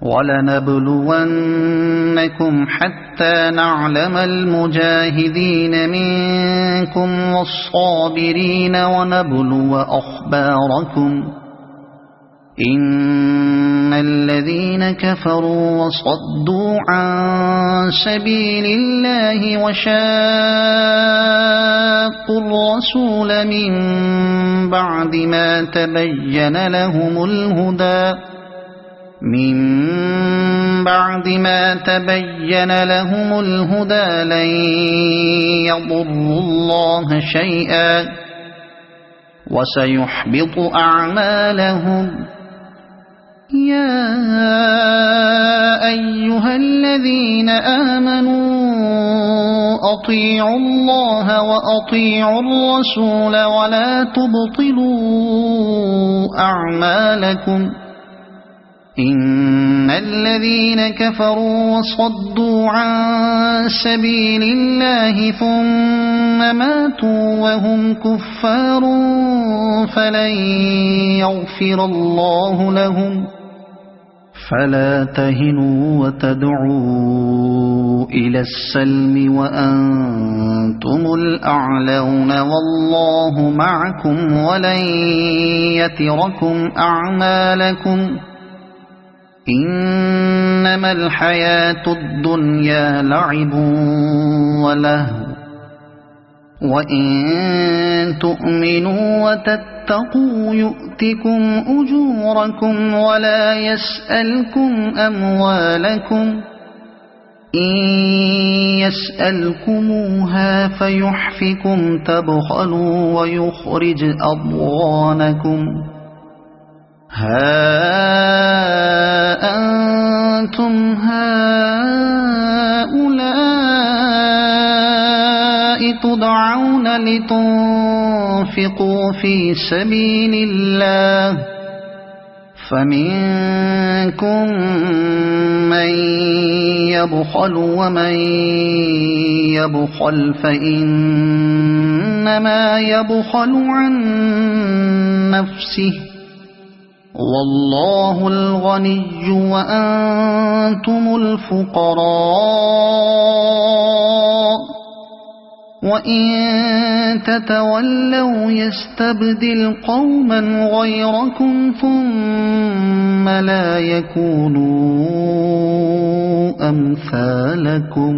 وَلَنَبْلُوَنَّكُمْ حَتَّى نَعْلَمَ الْمُجَاهِدِينَ مِنكُمْ وَالصَّابِرِينَ وَنَبْلُوَ أَخْبَارَكُمْ إِنَّ الَّذِينَ كَفَرُوا وَصَدُّوا عَن سَبِيلِ اللَّهِ وَشَاقُّوا الرَّسُولَ مِن بَعْدِ مَا تَبَيَّنَ لَهُمُ الْهُدَى لَن يَضُرُّوا اللَّهَ شَيْئًا وَسَيُحْبِطُ أَعْمَالَهُمْ. يَا أَيُّهَا الَّذِينَ آمَنُوا أَطِيعُوا اللَّهَ وَأَطِيعُوا الرَّسُولَ وَلَا تُبْطِلُوا أَعْمَالَكُمْ. إِنَّ الَّذِينَ كَفَرُوا وَصَدُّوا عَن سَبِيلِ اللَّهِ ثُمَّ مَاتُوا وَهُمْ كُفَّارٌ فَلَن يَغْفِرَ اللَّهُ لَهُمْ. فَلَا تَهِنُوا وَتَدْعُوا إِلَى السَّلْمِ وَأَنْتُمُ الْأَعْلَوْنَ وَاللَّهُ مَعَكُمْ وَلَن يَتِرَكُمْ أَعْمَالَكُمْ. إِنَّمَا الْحَيَاةُ الدُّنْيَا لَعِبٌ وَلَهْوٌ وَإِن تُؤْمِنُوا وَتَتَّقُوا يُؤْتِكُمْ أُجُورَكُمْ وَلَا يَسْأَلْكُمْ أَمْوَالَكُمْ. إِن يَسْأَلْكُمُوهَا فَيُحْفِكُمْ تَبْخَلُوا وَيُخْرِجْ أَضْغَانَكُمْ. هَا أَنْتُمْ هَؤُلَاءِ تُدْعَوْنَ لِتُنْفِقُوا فِي سَبِيلِ اللَّهِ فَمِنكُم مَّن يَبْخَلُ وَمَن يَبْخَلْ فَإِنَّمَا يَبْخَلُ عَن نَّفْسِهِ وَاللَّهُ الْغَنِيُّ وَأَنْتُمُ الْفُقَرَاءُ وَإِن تَتَوَلَّوْا يَسْتَبْدِلْ قَوْمًا غَيْرَكُمْ ثُمَّ لَا يَكُونُوا أَمْثَالَكُمْ.